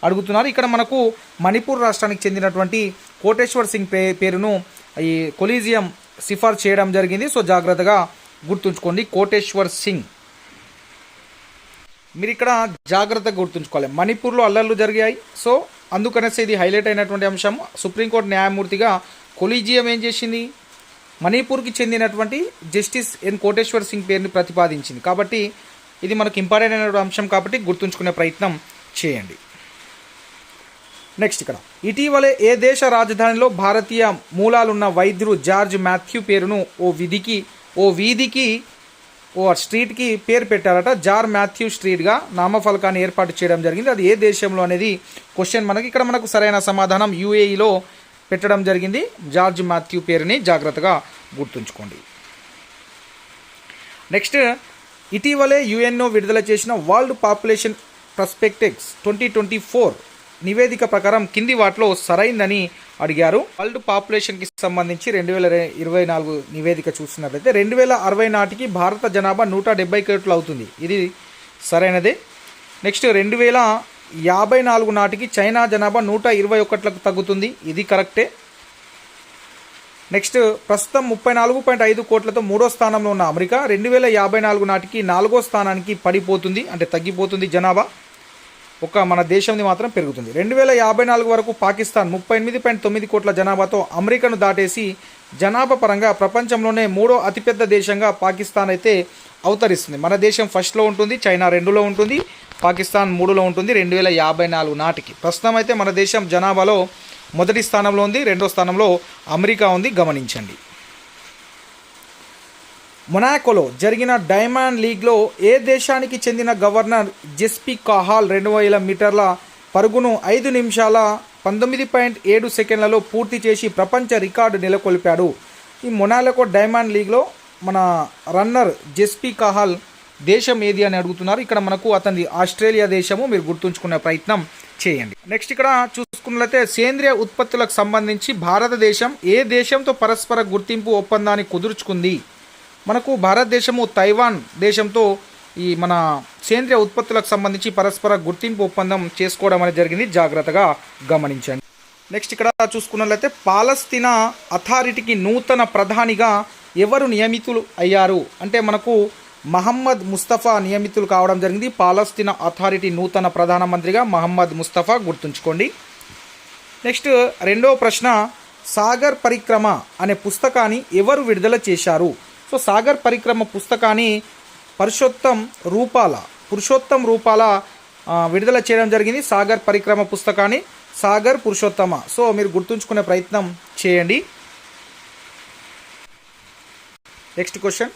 అడుగుతున్నారు. ఇక్కడ మనకు మణిపూర్ రాష్ట్రానికి చెందినటువంటి కోటేశ్వర్ సింగ్ పేరును ఈ కొలీజియం సిఫార్సు చేయడం జరిగింది. సో జాగ్రత్తగా గుర్తుంచుకోండి, కోటేశ్వర్ సింగ్. మీరు ఇక్కడ జాగ్రత్తగా గుర్తుంచుకోవాలి, మణిపూర్లో అల్లర్లు జరిగాయి. సో అందుకనేసి ఇది హైలైట్ అయినటువంటి అంశం. సుప్రీంకోర్టు న్యాయమూర్తిగా కొలీజియం ఏం చేసింది? మణిపూర్కి చెందినటువంటి జస్టిస్ ఎన్ కోటేశ్వర్ సింగ్ పేరుని ప్రతిపాదించింది. కాబట్టి ఇది మనకు ఇంపార్టెంట్ అయినటువంటి అంశం కాబట్టి గుర్తుంచుకునే ప్రయత్నం చేయండి. నెక్స్ట్ ఇక్కడ ఇటీవలే ఏ దేశ రాజధానిలో భారతీయ మూలాలున్న వైద్యుడు జార్జ్ మాథ్యూ పేరును ఓ స్ట్రీట్కి పేరు పెట్టారట. జార్ మాథ్యూ స్ట్రీట్గా నామఫలకాన్ని ఏర్పాటు చేయడం జరిగింది. అది ఏ దేశంలో అనేది క్వశ్చన్ మనకి. ఇక్కడ మనకు సరైన సమాధానం యూఏఈలో పెట్టడం జరిగింది జార్జ్ మాథ్యూ పేరుని. జాగ్రత్తగా గుర్తుంచుకోండి. నెక్స్ట్ ఇటీవలే యుఎన్ఓ విడుదల చేసిన వరల్డ్ పాపులేషన్ పర్స్పెక్టివ్స్ 2024 నివేదిక ప్రకారం కింది వాటిలో సరైందని అడిగారు. వరల్డ్ పాపులేషన్కి సంబంధించి 2024 నివేదిక చూసినట్లయితే 2060 నాటికి భారత జనాభా 170 కోట్లు అవుతుంది. ఇది సరైనదే. నెక్స్ట్ 2054 నాటికి చైనా జనాభా 121లకు తగ్గుతుంది. ఇది కరెక్టే. నెక్స్ట్ ప్రస్తుతం 34.5 కోట్లతో 3వ స్థానంలో ఉన్న అమెరికా 2054 నాటికి 4వ స్థానానికి పడిపోతుంది, అంటే తగ్గిపోతుంది జనాభా. మన దేశంది మాత్రం పెరుగుతుంది. 2054 వరకు పాకిస్తాన్ 38.9 కోట్ల జనాభాతో అమెరికాను దాటేసి జనాభా పరంగా ప్రపంచంలోనే 3వ అతిపెద్ద దేశంగా పాకిస్తాన్ అయితే అవతరిస్తుంది. మన దేశం ఫస్ట్లో ఉంటుంది, చైనా 2లో ఉంటుంది, పాకిస్తాన్ 3లో ఉంటుంది 2054 నాటికి. ప్రస్తుతం అయితే మన దేశం జనాభాలో మొదటి స్థానంలో ఉంది, 2వ స్థానంలో అమెరికా ఉంది, గమనించండి. మొనాకోలో జరిగిన డైమండ్ లీగ్లో ఏ దేశానికి చెందిన గవర్నర్ జెస్పీ కాహాల్ 2000 మీటర్ల పరుగును 5 నిమిషాల 19.7 సెకండ్లలో పూర్తి చేసి ప్రపంచ రికార్డు నెలకొల్పాడు. ఈ మొనాకో డైమండ్ లీగ్లో మన రన్నర్ జెస్పీ కాహాల్ దేశం ఏది అని అడుగుతున్నారు. ఇక్కడ మనకు అతని ఆస్ట్రేలియా దేశము, మీరు గుర్తుంచుకునే ప్రయత్నం చేయండి. నెక్స్ట్ ఇక్కడ చూసుకున్నట్లయితే సేంద్రియ ఉత్పత్తులకు సంబంధించి భారతదేశం ఏ దేశంతో పరస్పర గుర్తింపు ఒప్పందాన్ని కుదుర్చుకుంది? మనకు భారతదేశము తైవాన్ దేశంతో మన సేంద్రియ ఉత్పత్తులకు సంబంధించి పరస్పర గుర్తింపు ఒప్పందం చేసుకోవడం అనేది జరిగింది. జాగ్రత్తగా గమనించండి. నెక్స్ట్ ఇక్కడ చూసుకున్నట్లయితే పాలస్తీనా అథారిటీకి నూతన ప్రధానిగా ఎవరు నియమితులు అయ్యారు అంటే మనకు మహమ్మద్ ముస్తఫా నియమితులు కావడం జరిగింది. పాలస్తీనా అథారిటీ నూతన ప్రధానమంత్రిగా మహమ్మద్ ముస్తఫా, గుర్తుంచుకోండి. నెక్స్ట్ రెండవ ప్రశ్న, సాగర్ పరిక్రమ అనే పుస్తకాన్ని ఎవరు విడుదల చేశారు? సో సాగర్ పరిక్రమ పుస్తకాన్ని పురుషోత్తం రూపాల విడుదల చేయడం జరిగింది. సాగర్ పరిక్రమ పుస్తకాన్ని సాగర్ పురుషోత్తమ. సో మీరు గుర్తుంచుకునే ప్రయత్నం చేయండి. Next question,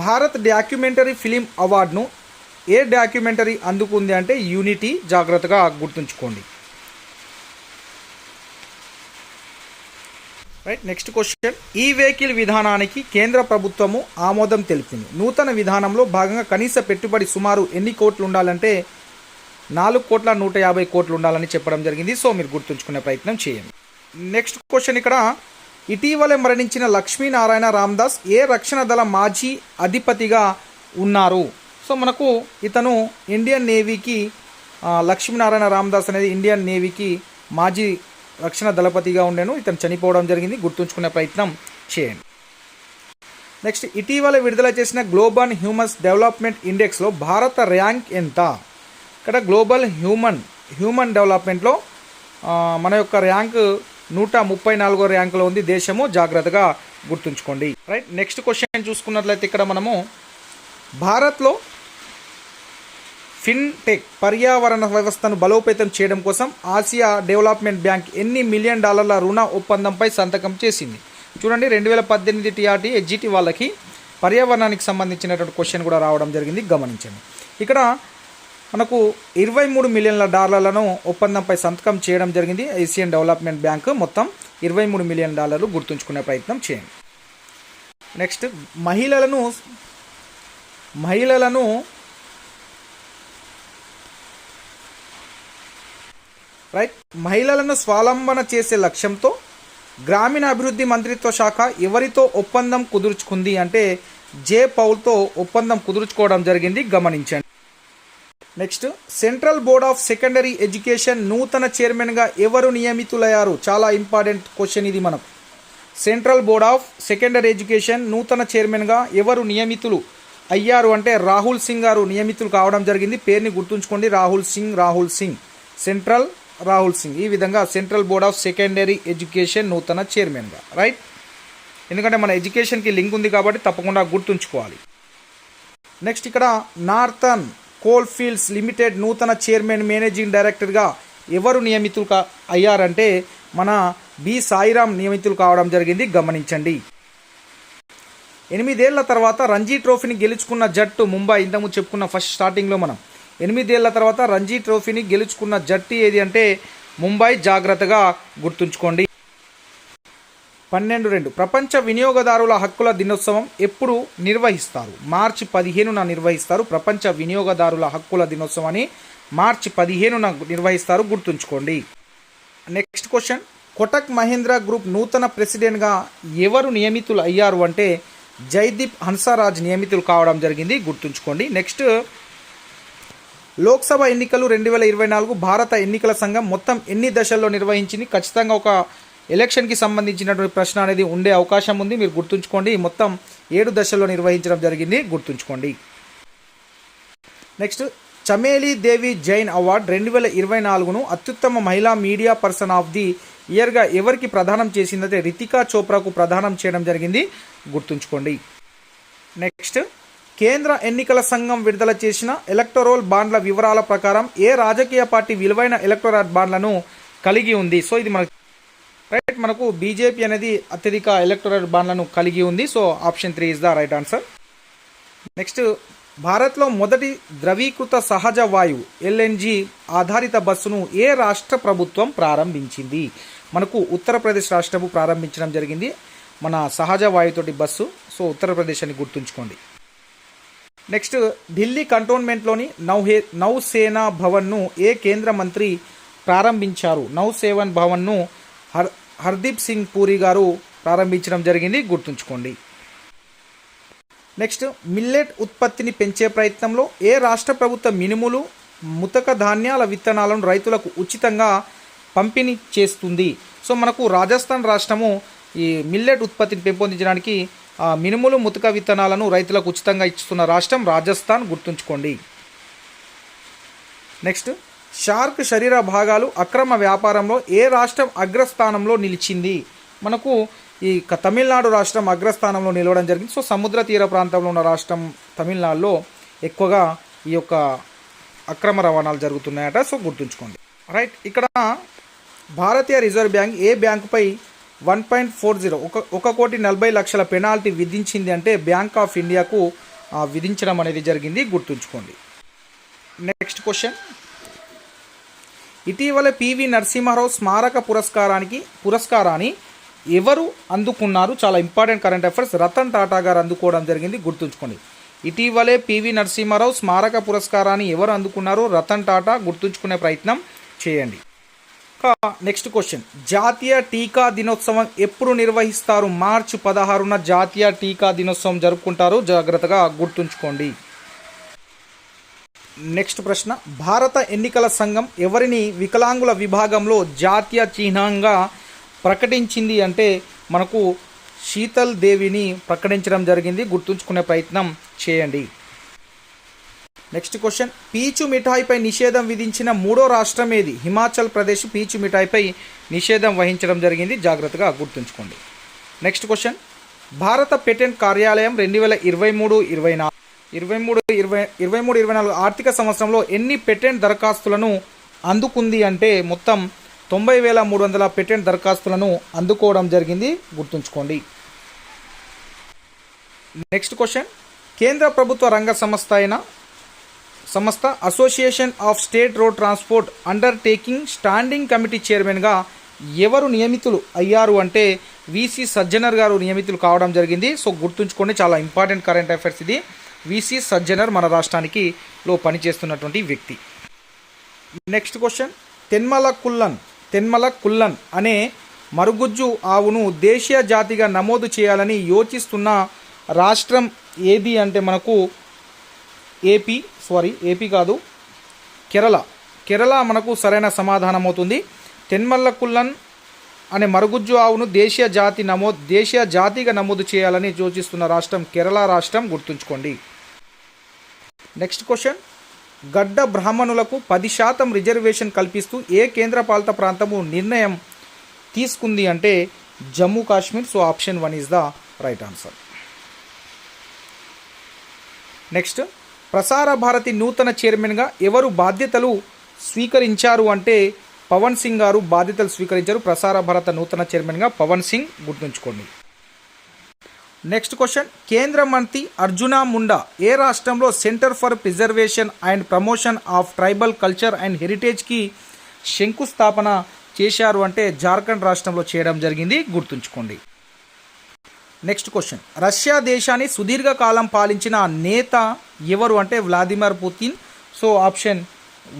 Bharat documentary film అవార్డును ఏ డాక్యుమెంటరీ అందుకుంది అంటే యూనిటీ. జాగ్రత్తగా గుర్తుంచుకోండి. రైట్. నెక్స్ట్ క్వశ్చన్, ఈ వెహికల్ విధానానికి కేంద్ర ప్రభుత్వము ఆమోదం తెలిపింది. నూతన విధానంలో భాగంగా కనీస పెట్టుబడి సుమారు ఎన్ని కోట్లు ఉండాలంటే 4,150 కోట్లు ఉండాలని చెప్పడం జరిగింది. సో మీరు గుర్తుంచుకునే ప్రయత్నం చేయండి. నెక్స్ట్ క్వశ్చన్, ఇక్కడ ఇటీవలే మరణించిన లక్ష్మీనారాయణ రామదాస్ ఏ రక్షణ దళ మాజీ అధిపతిగా ఉన్నారు? సో మనకు ఇతను ఇండియన్ నేవీకి లక్ష్మీనారాయణ రామదాస్ అనేది ఇండియన్ నేవీకి మాజీ రక్షణ దళపతిగా ఉండేను. ఇతను చనిపోవడం జరిగింది. గుర్తుంచుకునే ప్రయత్నం చేయండి. నెక్స్ట్, ఇటీవల విడుదల చేసిన గ్లోబల్ హ్యూమన్ డెవలప్మెంట్ ఇండెక్స్లో భారత ర్యాంక్ ఎంత? ఇక్కడ గ్లోబల్ హ్యూమన్ డెవలప్మెంట్లో మన యొక్క ర్యాంక్ 134వ ర్యాంకులో ఉంది దేశము. జాగ్రత్తగా గుర్తుంచుకోండి. రైట్, నెక్స్ట్ క్వశ్చన్ చూసుకున్నట్లయితే ఇక్కడ మనము భారత్లో ఫిన్టెక్ పర్యావరణ వ్యవస్థను బలోపేతం చేయడం కోసం ఆసియా డెవలప్మెంట్ బ్యాంక్ ఎన్ని $1 మిలియన్ రుణ ఒప్పందంపై సంతకం చేసింది? చూడండి, 2018 టీఆర్టీ హెచ్జిటి వాళ్ళకి పర్యావరణానికి సంబంధించినటువంటి క్వశ్చన్ కూడా రావడం జరిగింది, గమనించండి. ఇక్కడ మనకు $23 మిలియన్ల ఒప్పందంపై సంతకం చేయడం జరిగింది. ఏషియన్ డెవలప్మెంట్ బ్యాంక్ మొత్తం $23 మిలియన్ గుర్తుంచుకునే ప్రయత్నం చేయండి. నెక్స్ట్, మహిళలను స్వావలంబన చేసే లక్ష్యంతో గ్రామీణ అభివృద్ధి మంత్రిత్వ శాఖ ఎవరితో ఒప్పందం కుదుర్చుకుంది అంటే జే పౌల్తో ఒప్పందం కుదుర్చుకోవడం జరిగింది, గమనించండి. Next, central board of secondary education నూతన చైర్మన్గా ఎవరు నియమితులయ్యారు? చాలా ఇంపార్టెంట్ క్వశ్చన్ ఇది మనకు. Central board of secondary education నూతన చైర్మన్గా ఎవరు నియమితులు అయ్యారు అంటే రాహుల్ సింగ్ గారు నియమితులు కావడం జరిగింది. పేరుని గుర్తుంచుకోండి, రాహుల్ సింగ్, సెంట్రల్ రాహుల్ సింగ్. ఈ విధంగా central board of secondary education నూతన చైర్మన్గా. రైట్, ఎందుకంటే మన ఎడ్యుకేషన్కి లింక్ ఉంది కాబట్టి తప్పకుండా గుర్తుంచుకోవాలి. నెక్స్ట్, ఇక్కడ నార్థన్ కోల్ ఫీల్డ్స్ లిమిటెడ్ నూతన చైర్మన్ మేనేజింగ్ డైరెక్టర్గా ఎవరు నియమితులు అయ్యారంటే మన బి సాయిరామ్ నియమితులు కావడం జరిగింది, గమనించండి. 8 ఏళ్ల తర్వాత రంజీ ట్రోఫీని గెలుచుకున్న జట్టు ముంబై. ఇంతకు చెప్పుకున్న ఫస్ట్ స్టార్టింగ్లో మనం 8 ఏళ్ల తర్వాత రంజీ ట్రోఫీని గెలుచుకున్న జట్టు ఏది అంటే ముంబై, జాగ్రత్తగా గుర్తుంచుకోండి. 12 ప్రపంచ వినియోగదారుల హక్కుల దినోత్సవం ఎప్పుడు నిర్వహిస్తారు? మార్చి 15న నిర్వహిస్తారు. ప్రపంచ వినియోగదారుల హక్కుల దినోత్సవాన్ని మార్చి 15న నిర్వహిస్తారు, గుర్తుంచుకోండి. Next question, Kotak Mahindra group నూతన ప్రెసిడెంట్గా ఎవరు నియమితులు అయ్యారు అంటే జైదీప్ హన్సారాజ్ నియమితులు కావడం జరిగింది, గుర్తుంచుకోండి. నెక్స్ట్, లోక్సభ ఎన్నికలు 2024 భారత ఎన్నికల సంఘం మొత్తం ఎన్ని దశల్లో నిర్వహించింది? ఖచ్చితంగా ఒక ఎలక్షన్కి సంబంధించినటువంటి ప్రశ్న అనేది ఉండే అవకాశం ఉంది, మీరు గుర్తుంచుకోండి. మొత్తం 7 దశల్లో నిర్వహించడం జరిగింది, గుర్తుంచుకోండి. నెక్స్ట్, చమేలి దేవి జైన్ అవార్డ్ 2024ను అత్యుత్తమ మహిళా మీడియా పర్సన్ ఆఫ్ ది ఇయర్గా ఎవరికి ప్రదానం చేసిందంటే రితికా చోప్రాకు ప్రదానం చేయడం జరిగింది, గుర్తుంచుకోండి. నెక్స్ట్, కేంద్ర ఎన్నికల సంఘం విడుదల చేసిన ఎలక్టోరల్ బాండ్ల వివరాల ప్రకారం ఏ రాజకీయ పార్టీ విలువైన ఎలక్టోరల్ బాండ్లను కలిగి ఉంది? సో ఇది మనకు బీజేపీ అనేది అత్యధిక ఎలక్టోరల్ బాండ్లను కలిగి ఉంది. So option 3 is the right answer. Next, భారత్లో మొదటి ద్రవీకృత సహజ వాయువు ఎల్ఎన్జి ఆధారిత బస్సును ఏ రాష్ట్ర ప్రభుత్వం ప్రారంభించింది? మనకు ఉత్తరప్రదేశ్ రాష్ట్రము ప్రారంభించడం జరిగింది మన సహజ వాయుతోటి బస్సు. సో ఉత్తరప్రదేశ్ అని గుర్తుంచుకోండి. నెక్స్ట్, ఢిల్లీ కంటోన్మెంట్లోని నౌసేనా భవన్ను ఏ కేంద్ర మంత్రి ప్రారంభించారు? నౌసేవన్ భవన్ను హర్దీప్ సింగ్ పూరి గారు ప్రారంభించడం జరిగింది, గుర్తుంచుకోండి. నెక్స్ట్, మిల్లెట్ ఉత్పత్తిని పెంచే ప్రయత్నంలో ఏ రాష్ట్ర ప్రభుత్వ మినుములు, ముతక ధాన్యాల విత్తనాలను రైతులకు ఉచితంగా పంపిణీ చేస్తుంది? సో మనకు రాజస్థాన్ రాష్ట్రము ఈ మిల్లెట్ ఉత్పత్తిని పెంపొందించడానికి మినుములు, ముతక విత్తనాలను రైతులకు ఉచితంగా ఇస్తున్న రాష్ట్రం రాజస్థాన్, గుర్తుంచుకోండి. నెక్స్ట్, షార్క్ శరీర భాగాలు అక్రమ వ్యాపారంలో ఏ రాష్ట్రం అగ్రస్థానంలో నిలిచింది? మనకు ఈ తమిళనాడు రాష్ట్రం అగ్రస్థానంలో నిలవడం జరిగింది. సో సముద్ర తీర ప్రాంతంలో ఉన్న రాష్ట్రం తమిళనాడులో ఎక్కువగా ఈ యొక్క అక్రమ రవాణాలు జరుగుతున్నాయట. సో గుర్తుంచుకోండి. రైట్, ఇక్కడ భారతీయ రిజర్వ్ బ్యాంక్ ఏ బ్యాంకుపై 1.40 1,40,00,000 పెనాల్టీ విధించింది అంటే బ్యాంక్ ఆఫ్ ఇండియాకు విధించడం అనేది జరిగింది, గుర్తుంచుకోండి. నెక్స్ట్ క్వశ్చన్, ఇటీవల పివి నరసింహారావు స్మారక పురస్కారాన్ని ఎవరు అందుకున్నారు? చాలా important current affairs. Ratan Tata గారు అందుకోవడం జరిగింది, గుర్తుంచుకోండి. ఇటీవలే పివి నరసింహారావు స్మారక పురస్కారాన్ని ఎవరు అందుకున్నారు? రతన్ టాటా, గుర్తుంచుకునే ప్రయత్నం చేయండి. నెక్స్ట్ క్వశ్చన్, జాతీయ టీకా దినోత్సవం ఎప్పుడు నిర్వహిస్తారు? మార్చి 16న జాతీయ టీకా దినోత్సవం జరుపుకుంటారు, జాగ్రత్తగా గుర్తుంచుకోండి. నెక్స్ట్ ప్రశ్న, భారత ఎన్నికల సంఘం ఎవరిని వికలాంగుల విభాగంలో జాతీయ చిహ్నంగా ప్రకటించింది అంటే మనకు శీతల్ దేవిని ప్రకటించడం జరిగింది, గుర్తుంచుకునే ప్రయత్నం చేయండి. నెక్స్ట్ క్వశ్చన్, పీచు మిఠాయిపై నిషేధం విధించిన 3వ రాష్ట్రం ఏది? హిమాచల్ ప్రదేశ్ పీచు మిఠాయిపై నిషేధం వహించడం జరిగింది, జాగ్రత్తగా గుర్తుంచుకోండి. నెక్స్ట్ క్వశ్చన్, భారత పేటెంట్ కార్యాలయం 2023-24 ఆర్థిక సంవత్సరంలో ఎన్ని పేటెంట్ దరఖాస్తులను అందుకుంది అంటే మొత్తం 90,300 పేటెంట్ దరఖాస్తులను అందుకోవడం జరిగింది, గుర్తుంచుకోండి. నెక్స్ట్ క్వశ్చన్, కేంద్ర ప్రభుత్వ రంగ సంస్థ association of state road transport undertaking standing committee చైర్మన్గా ఎవరు నియమితులు అయ్యారు అంటే విసి సజ్జనర్ గారు నియమితులు కావడం జరిగింది. సో గుర్తుంచుకోండి, చాలా ఇంపార్టెంట్ కరెంట్ అఫైర్స్ ఇది. విసి సజ్జనర్ మన రాష్ట్రానికి పనిచేస్తున్నటువంటి వ్యక్తి. నెక్స్ట్ క్వశ్చన్, తెన్మల కుల్లన్ అనే మరుగుజ్జు ఆవును దేశీయ జాతిగా నమోదు చేయాలని యోచిస్తున్న రాష్ట్రం ఏది అంటే మనకు ఏపీ కాదు, కేరళ మనకు సరైన సమాధానం అవుతుంది. తెన్మల్ల కుల్లన్ అనే మరుగుజ్జు ఆవును దేశీయ జాతిగా నమోదు చేయాలని యోచిస్తున్న రాష్ట్రం కేరళ రాష్ట్రం, గుర్తుంచుకోండి. నెక్స్ట్ క్వశ్చన్, గడ్డ బ్రాహ్మణులకు 10% రిజర్వేషన్ కల్పిస్తూ ఏ కేంద్రపాలిత ప్రాంతము నిర్ణయం తీసుకుంది అంటే Jammu Kashmir. So option 1 is the right answer. Next, Prasar Bharati నూతన చైర్మన్గా ఎవరు బాధ్యతలు స్వీకరించారు అంటే పవన్ సింగ్ గారు బాధ్యతలు స్వీకరించారు. ప్రసార భారత నూతన చైర్మన్గా పవన్ సింగ్, గుర్తుంచుకోండి. నెక్స్ట్ క్వశ్చన్, కేంద్ర మంత్రి అర్జునా ముండా ఏ రాష్ట్రంలో centre for preservation and promotion of tribal culture and హెరిటేజ్కి శంకుస్థాపన చేశారు అంటే జార్ఖండ్ రాష్ట్రంలో చేయడం జరిగింది, గుర్తుంచుకోండి. నెక్స్ట్ క్వశ్చన్, రష్యా దేశాన్ని సుదీర్ఘకాలం పాలించిన నేత ఎవరు అంటే Vladimir Putin. So option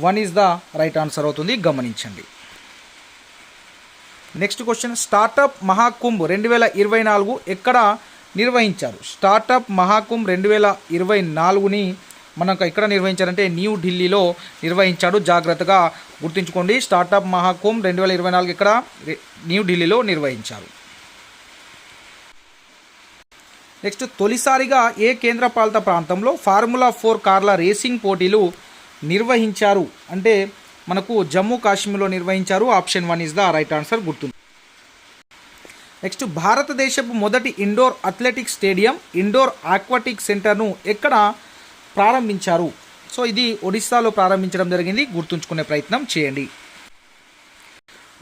1 is the right answer అవుతుంది, గమనించండి. నెక్స్ట్ క్వశ్చన్, స్టార్టప్ మహాకుంభ్ 2024 ఎక్కడ నిర్వహించారు? స్టార్టప్ మహాకుంభ్ 2024ని మనకు ఎక్కడ నిర్వహించారంటే న్యూఢిల్లీలో నిర్వహించాడు, జాగ్రత్తగా గుర్తుంచుకోండి. స్టార్టప్ మహాకుంభ్ 2024 ఇక్కడ న్యూఢిల్లీలో నిర్వహించారు. నెక్స్ట్, తొలిసారిగా ఏ కేంద్రపాలిత ప్రాంతంలో ఫార్ములా 4 కార్ల రేసింగ్ పోటీలు నిర్వహించారు అంటే మనకు జమ్మూ కాశ్మీర్లో నిర్వహించారు. Option 1 is the right answer, గుర్తుంది. నెక్స్ట్, భారతదేశపు మొదటి indoor athletics stadium indoor aquatic సెంటర్ను ఎక్కడ ప్రారంభించారు? సో ఇది ఒడిస్సాలో ప్రారంభించడం జరిగింది, గుర్తుంచుకునే ప్రయత్నం చేయండి.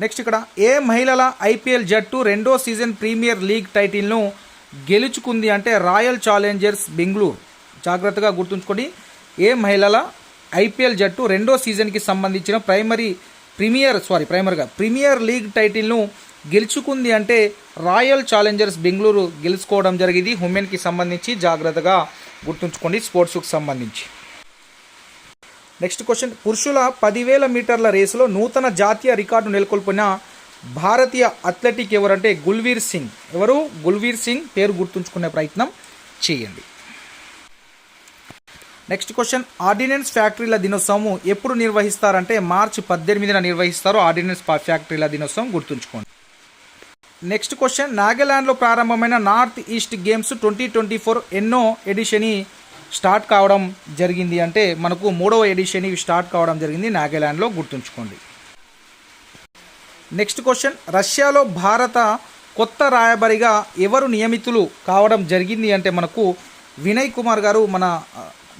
నెక్స్ట్, ఇక్కడ ఏ మహిళల ఐపీఎల్ జట్టు 2వ సీజన్ ప్రీమియర్ లీగ్ టైటిల్ను గెలుచుకుంది అంటే రాయల్ ఛాలెంజర్స్ బెంగళూరు, జాగ్రత్తగా గుర్తుంచుకోండి. ఏ మహిళల ఐపీఎల్ జట్టు 2వ సీజన్కి సంబంధించిన ప్రీమియర్ లీగ్ టైటిల్ను గెలుచుకుంది అంటే రాయల్ ఛాలెంజర్స్ బెంగళూరు గెలుచుకోవడం జరిగింది. ఉమెన్కి సంబంధించి జాగ్రత్తగా గుర్తుంచుకోండి, స్పోర్ట్స్కి సంబంధించి. నెక్స్ట్ క్వశ్చన్, పురుషుల 10,000 మీటర్ల రేసులో నూతన జాతీయ రికార్డు నెలకొల్పిన భారతీయ అథ్లెటిక్ ఎవరంటే గుల్వీర్ సింగ్. ఎవరు? గుల్వీర్ సింగ్, పేరు గుర్తుంచుకునే ప్రయత్నం చేయండి. నెక్స్ట్ క్వశ్చన్, ఆర్డినెన్స్ ఫ్యాక్టరీల దినోత్సవం ఎప్పుడు నిర్వహిస్తారంటే మార్చి 18న నిర్వహిస్తారు. ఆర్డినెన్స్ ఫ్యాక్టరీల దినోత్సవం, గుర్తుంచుకోండి. నెక్స్ట్ క్వశ్చన్, నాగాలాండ్లో ప్రారంభమైన నార్త్ ఈస్ట్ గేమ్స్ 2024 ఎన్నో ఎడిషన్ స్టార్ట్ కావడం జరిగింది అంటే మనకు 3వ ఎడిషన్ స్టార్ట్ కావడం జరిగింది నాగాలాండ్లో, గుర్తుంచుకోండి. నెక్స్ట్ క్వశ్చన్, రష్యాలో భారత కొత్త రాయబారిగా ఎవరు నియమితులు కావడం జరిగింది అంటే మనకు వినయ్ కుమార్ గారు మన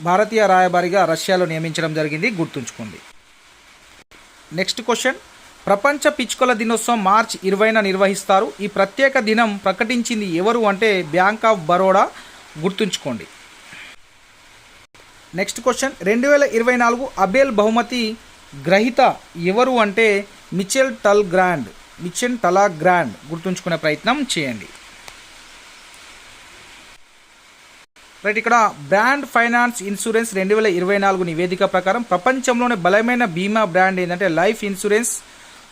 భారతీయ రాయబారిగా రష్యాలో నియమించడం జరిగింది, గుర్తుంచుకోండి. నెక్స్ట్ క్వశ్చన్, ప్రపంచ పిచ్చుకల దినోత్సవం మార్చి 20న నిర్వహిస్తారు. ఈ ప్రత్యేక దినం ప్రకటించింది ఎవరు అంటే బ్యాంక్ ఆఫ్ బరోడా, గుర్తుంచుకోండి. నెక్స్ట్ క్వశ్చన్, 2024 అబేల్ బహుమతి గ్రహీత ఎవరు అంటే మిచెల్ టలాగ్రాండ్, గుర్తుంచుకునే ప్రయత్నం చేయండి. రైట్, ఇక్కడ బ్రాండ్ ఫైనాన్స్ ఇన్సూరెన్స్ 2024 నివేదిక ప్రకారం ప్రపంచంలోనే బలమైన బీమా బ్రాండ్ ఏంటంటే life insurance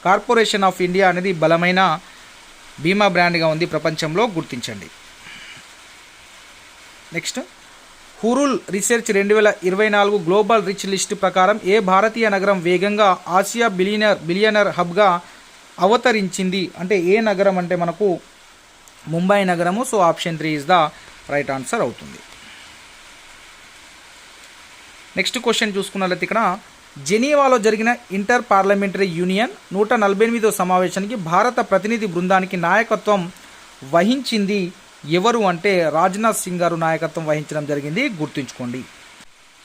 corporation of India అనేది బలమైన బీమా బ్రాండ్గా ఉంది ప్రపంచంలో, గుర్తించండి. Next, Hurun research 2024 global rich list ప్రకారం ఏ భారతీయ నగరం వేగంగా ఆసియా బిలియనర్ హబ్గా అవతరించింది అంటే ఏ నగరం అంటే మనకు ముంబై నగరము. So option 3 is the right answer అవుతుంది. నెక్స్ట్ క్వశ్చన్ చూసుకున్నట్లయితే ఇక్కడ జెనీవాలో జరిగిన ఇంటర్ పార్లమెంటరీ యూనియన్ 148వ సమావేశానికి భారత ప్రతినిధి బృందానికి నాయకత్వం వహించింది ఎవరు అంటే రాజ్నాథ్ సింగ్ గారు నాయకత్వం వహించడం జరిగింది, గుర్తుంచుకోండి.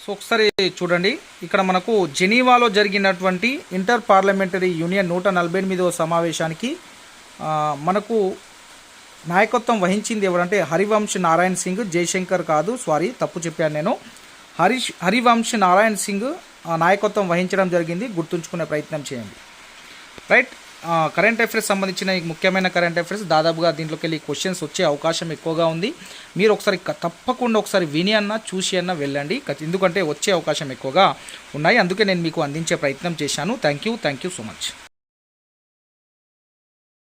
సో ఒకసారి చూడండి, ఇక్కడ మనకు జెనీవాలో జరిగినటువంటి ఇంటర్ పార్లమెంటరీ యూనియన్ 148వ సమావేశానికి మనకు నాయకత్వం వహించింది ఎవరంటే హరివంశ్ నారాయణ్ సింగ్, జయశంకర్ కాదు, సారీ తప్పు చెప్పాను నేను. హరివంశ్ నారాయణ్ సింగ్ నాయకత్వం వహించడం జరిగింది, గుర్తుంచుకునే ప్రయత్నం చేయండి. రైట్. కరెంట్ అఫైర్స్ సంబంధించిన ముఖ్యమైన కరెంట్ అఫైర్స్ దాదాపుగా దీంట్లోకి వెళ్ళి క్వశ్చన్స్ వచ్చే అవకాశం ఎక్కువగా ఉంది. మీరు ఒకసారి తప్పకుండా ఒకసారి విని అన్న చూసి అన్న వెళ్ళండి, ఎందుకంటే వచ్చే అవకాశం ఎక్కువగా ఉన్నాయి. అందుకే నేను మీకు అందించే ప్రయత్నం చేశాను. Thank you so much.